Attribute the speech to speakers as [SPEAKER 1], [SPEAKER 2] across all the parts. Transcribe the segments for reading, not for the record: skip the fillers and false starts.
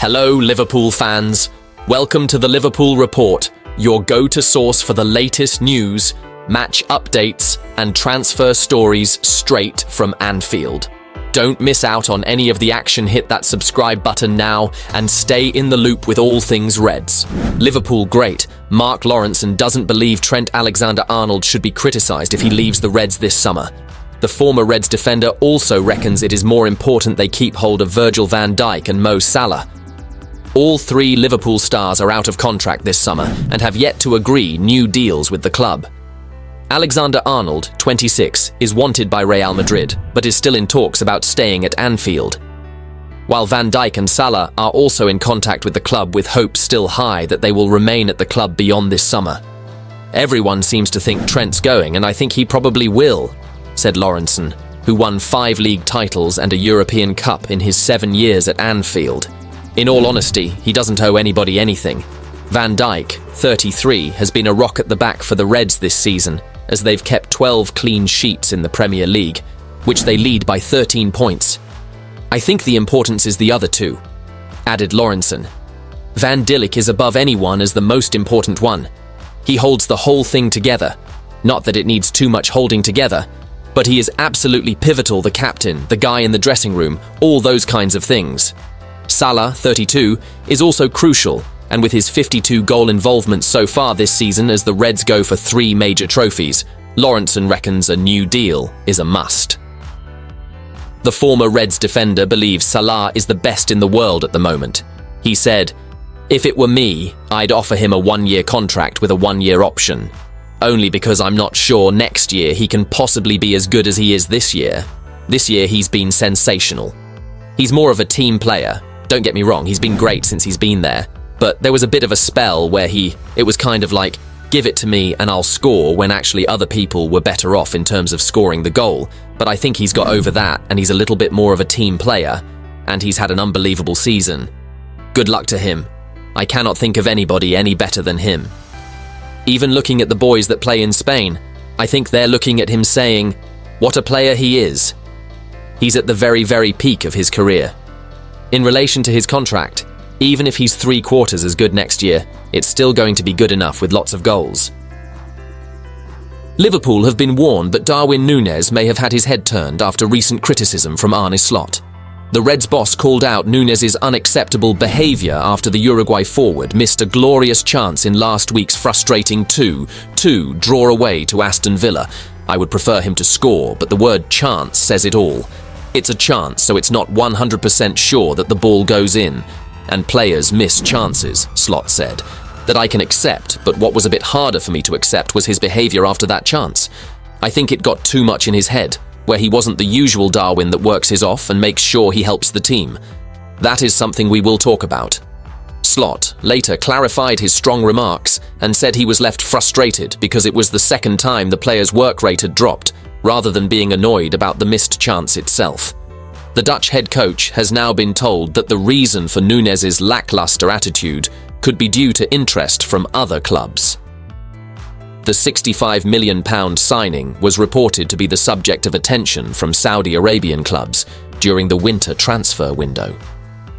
[SPEAKER 1] Hello, Liverpool fans. Welcome to the Liverpool Report, your go-to source for the latest news, match updates, and transfer stories straight from Anfield. Don't miss out on any of the action. Hit that subscribe button now and stay in the loop with all things Reds. Liverpool great Mark Lawrenson doesn't believe Trent Alexander-Arnold should be criticised if he leaves the Reds this summer. The former Reds defender also reckons it is more important they keep hold of Virgil van Dijk and Mo Salah. All three Liverpool stars are out of contract this summer and have yet to agree new deals with the club. Alexander-Arnold, 26, is wanted by Real Madrid, but is still in talks about staying at Anfield. While Van Dijk and Salah are also in contact with the club with hopes still high that they will remain at the club beyond this summer. Everyone seems to think Trent's going, and I think he probably will, said Lawrenson, who won 5 league titles and a European Cup in his 7 years at Anfield. In all honesty, he doesn't owe anybody anything. Van Dijk, 33, has been a rock at the back for the Reds this season, as they've kept 12 clean sheets in the Premier League, which they lead by 13 points. I think the importance is the other two, added Lawrenson. Van Dijk is above anyone as the most important one. He holds the whole thing together. Not that it needs too much holding together, but he is absolutely pivotal, the captain, the guy in the dressing room, all those kinds of things. Salah, 32, is also crucial, and with his 52 goal involvement so far this season as the Reds go for 3 major trophies, Lawrenson reckons a new deal is a must. The former Reds defender believes Salah is the best in the world at the moment. He said, "If it were me, I'd offer him a 1-year contract with a 1-year option, only because I'm not sure next year he can possibly be as good as he is this year. This year he's been sensational. He's more of a team player. Don't get me wrong, he's been great since he's been there, but there was a bit of a spell where it was kind of like, give it to me and I'll score, when actually other people were better off in terms of scoring the goal. But I think he's got over that and he's a little bit more of a team player, and he's had an unbelievable season. Good luck to him. I cannot think of anybody any better than him." Even looking at the boys that play in Spain, I think they're looking at him saying, what a player he is. He's at the very, very peak of his career. In relation to his contract, even if he's 3/4 as good next year, it's still going to be good enough with lots of goals. Liverpool have been warned that Darwin Nunez may have had his head turned after recent criticism from arneslot. The Reds boss called out Nunez's unacceptable behaviour after the Uruguay forward missed a glorious chance in last week's frustrating 2-2 draw away to Aston Villa. I would prefer him to score, but the word chance says it all. It's a chance, so it's not 100% sure that the ball goes in. And players miss chances, Slot said. That I can accept, but what was a bit harder for me to accept was his behaviour after that chance. I think it got too much in his head, where he wasn't the usual Darwin that works his off and makes sure he helps the team. That is something we will talk about. Slot later clarified his strong remarks and said he was left frustrated because it was the second time the player's work rate had dropped, rather than being annoyed about the missed chance itself. The Dutch head coach has now been told that the reason for Nunez's lackluster attitude could be due to interest from other clubs. The £65 million signing was reported to be the subject of attention from Saudi Arabian clubs during the winter transfer window.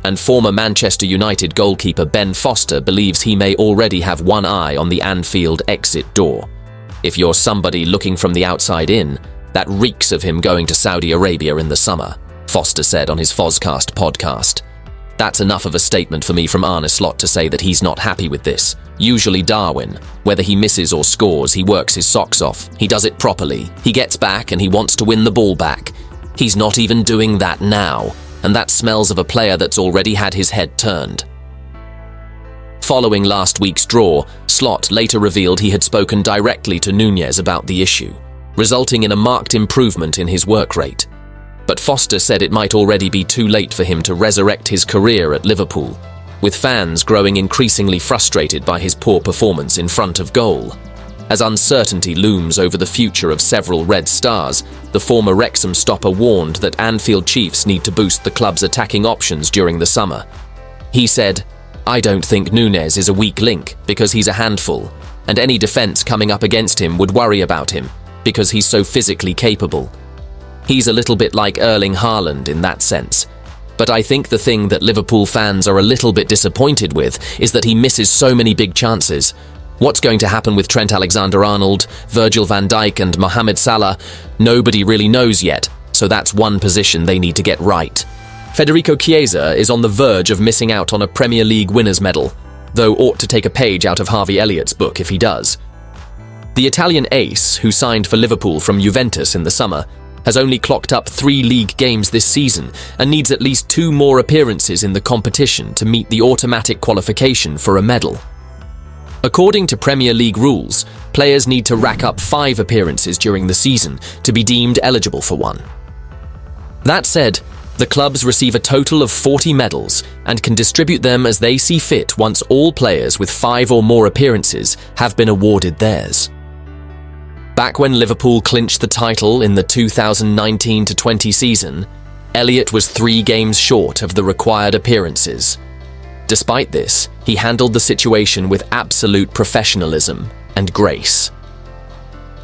[SPEAKER 1] And former Manchester United goalkeeper Ben Foster believes he may already have one eye on the Anfield exit door. If you're somebody looking from the outside in, that reeks of him going to Saudi Arabia in the summer, Foster said on his Fozcast podcast. That's enough of a statement for me from arneslot to say that he's not happy with this. Usually Darwin, whether he misses or scores, he works his socks off. He does it properly. He gets back and he wants to win the ball back. He's not even doing that now, and that smells of a player that's already had his head turned. Following last week's draw, Slot later revealed he had spoken directly to Nunez about the issue, resulting in a marked improvement in his work rate. But Foster said it might already be too late for him to resurrect his career at Liverpool, with fans growing increasingly frustrated by his poor performance in front of goal. As uncertainty looms over the future of several Red stars, the former Wrexham stopper warned that Anfield Chiefs need to boost the club's attacking options during the summer. He said, "I don't think Nunez is a weak link because he's a handful, and any defence coming up against him would worry about him because he's so physically capable. He's a little bit like Erling Haaland in that sense. But I think the thing that Liverpool fans are a little bit disappointed with is that he misses so many big chances. What's going to happen with Trent Alexander-Arnold, Virgil van Dijk and Mohamed Salah? Nobody really knows yet, so that's one position they need to get right. Federicochiesa is on the verge of missing out on a Premier League winners' medal, though ought to take a page out of Harvey-Elliott's book if he does. The Italian ace, who signed for Liverpool from Juventus in the summer, has only clocked up 3 league games this season and needs at least 2 more appearances in the competition to meet the automatic qualification for a medal. According to Premier League rules, players need to rack up 5 appearances during the season to be deemed eligible for one. That said, the clubs receive a total of 40 medals and can distribute them as they see fit once all players with 5 or more appearances have been awarded theirs. Back when Liverpool clinched the title in the 2019-20 season, Elliott was 3 games short of the required appearances. Despite this, he handled the situation with absolute professionalism and grace.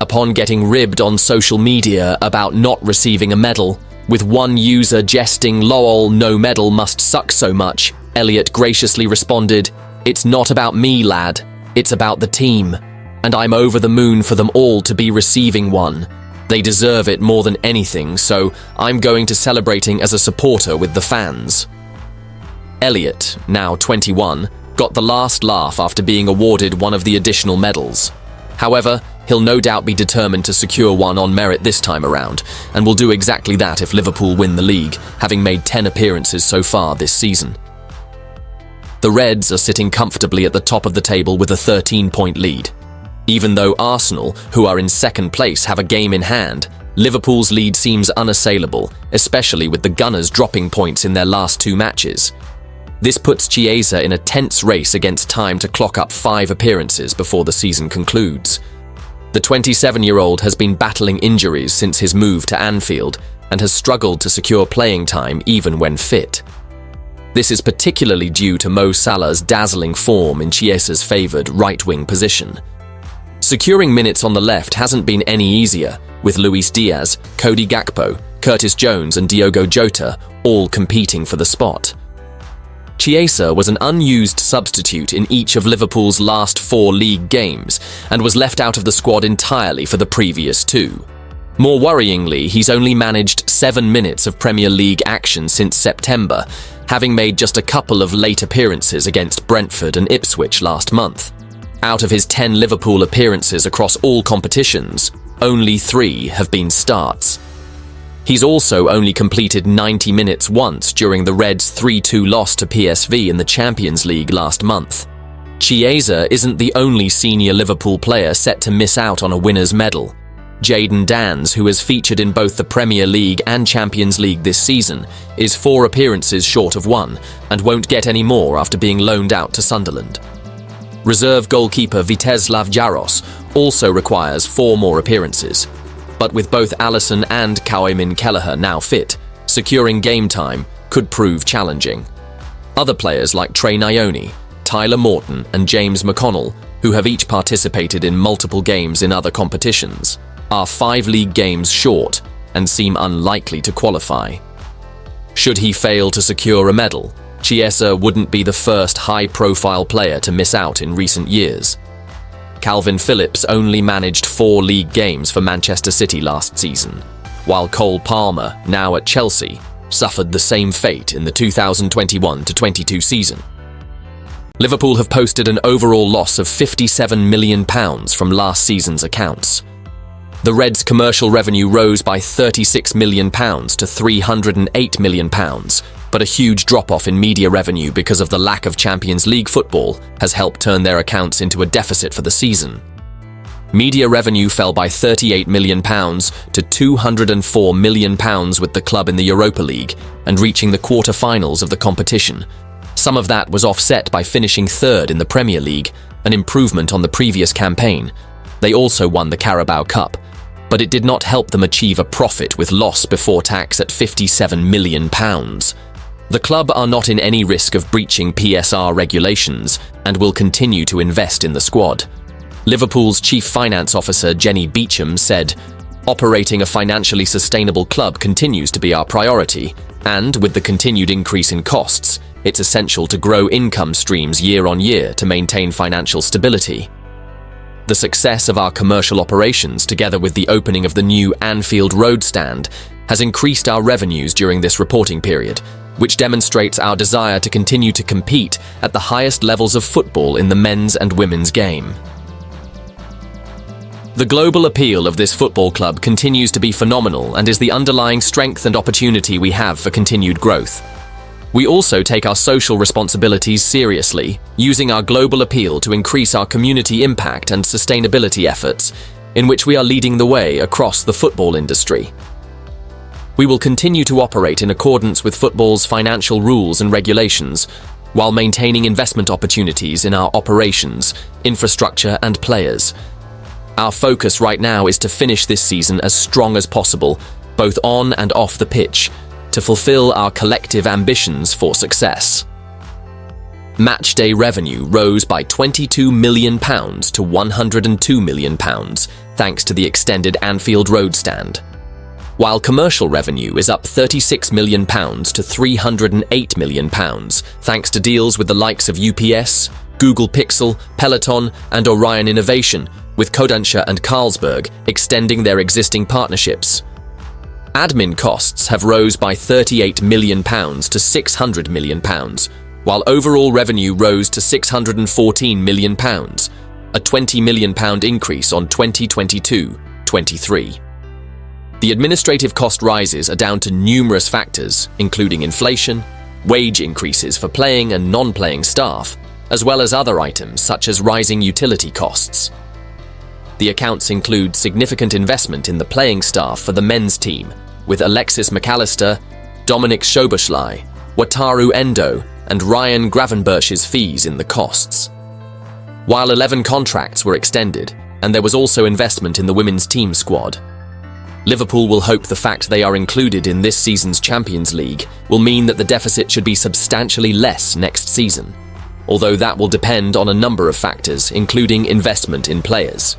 [SPEAKER 1] Upon getting ribbed on social media about not receiving a medal, with one user jesting, "Lol, no medal must suck so much," Elliott graciously responded, "It's not about me, lad, it's about the team. And I'm over the moon for them all to be receiving one. They deserve it more than anything, so I'm going to celebrating as a supporter with the fans." Elliott, now 21, got the last laugh after being awarded one of the additional medals. However, he'll no doubt be determined to secure one on merit this time around, and will do exactly that if Liverpool win the league, having made 10 appearances so far this season. The Reds are sitting comfortably at the top of the table with a 13-point lead. Even though Arsenal, who are in second place, have a game in hand, Liverpool's lead seems unassailable, especially with the Gunners dropping points in their last 2 matches. This puts Chiesa in a tense race against time to clock up 5 appearances before the season concludes. The 27-year-old has been battling injuries since his move to Anfield and has struggled to secure playing time even when fit. This is particularly due to Mo Salah's dazzling form in Chiesa's favoured right-wing position. Securing minutes on the left hasn't been any easier, with Luis Diaz, Cody Gakpo, Curtis Jones and Diogo Jota all competing for the spot. Chiesa was an unused substitute in each of Liverpool's last 4 league games and was left out of the squad entirely for the previous 2. More worryingly, he's only managed 7 minutes of Premier League action since September, having made just a couple of late appearances against Brentford and Ipswich last month. Out of his 10 Liverpool appearances across all competitions, only 3 have been starts. He's also only completed 90 minutes once during the Reds' 3-2 loss to PSV in the Champions League last month. Chiesa isn't the only senior Liverpool player set to miss out on a winner's medal. Jadon Danns, who has featured in both the Premier League and Champions League this season, is 4 appearances short of one and won't get any more after being loaned out to Sunderland. Reserve goalkeeper Vítězslav Jaros also requires 4 more appearances. But with both Alisson and Kyle Kelleher now fit, securing game time could prove challenging. Other players like Trey Nyoni, Tyler Morton and James McConnell, who have each participated in multiple games in other competitions, are 5 league games short and seem unlikely to qualify. Should he fail to secure a medal, Chiesa wouldn't be the first high-profile player to miss out in recent years. Calvin Phillips only managed 4 league games for Manchester City last season, while Cole Palmer, now at Chelsea, suffered the same fate in the 2021-22 season. Liverpool have posted an overall loss of £57 million from last season's accounts. The Reds' commercial revenue rose by £36 million to £308 million, but a huge drop-off in media revenue because of the lack of Champions League football has helped turn their accounts into a deficit for the season. Media revenue fell by £38 million to £204 million with the club in the Europa League and reaching the quarter-finals of the competition. Some of that was offset by finishing 3rd in the Premier League, an improvement on the previous campaign. They also won the Carabao Cup, but it did not help them achieve a profit with loss before tax at £57 million. The club are not in any risk of breaching PSR regulations and will continue to invest in the squad. Liverpool's chief finance officer Jenny Beecham said, "Operating a financially sustainable club continues to be our priority. And with the continued increase in costs, it's essential to grow income streams year on year to maintain financial stability. The success of our commercial operations, together with the opening of the new Anfield Road stand, has increased our revenues during this reporting period, which demonstrates our desire to continue to compete at the highest levels of football in the men's and women's game. The global appeal of this football club continues to be phenomenal and is the underlying strength and opportunity we have for continued growth. We also take our social responsibilities seriously, using our global appeal to increase our community impact and sustainability efforts, in which we are leading the way across the football industry. We will continue to operate in accordance with football's financial rules and regulations, while maintaining investment opportunities in our operations, infrastructure, and players. Our focus right now is to finish this season as strong as possible, both on and off the pitch, to fulfill our collective ambitions for success. Matchday revenue rose by £22 million to £102 million, thanks to the extended Anfield Road stand. While commercial revenue is up £36 million to £308 million, thanks to deals with the likes of UPS, Google Pixel, Peloton, and Orion Innovation, with Kodansha and Carlsberg extending their existing partnerships. Admin costs have rose by £38 million to £600 million, while overall revenue rose to £614 million, a £20 million increase on 2022-23. The administrative cost rises are down to numerous factors, including inflation, wage increases for playing and non-playing staff, as well as other items such as rising utility costs. The accounts include significant investment in the playing staff for the men's team, with Alexis McAllister, Dominic Szoboszlai, Wataru Endo, and Ryan Gravenberch's fees in the costs. While 11 contracts were extended, and there was also investment in the women's team squad. Liverpool will hope the fact they are included in this season's Champions League will mean that the deficit should be substantially less next season, although that will depend on a number of factors, including investment in players.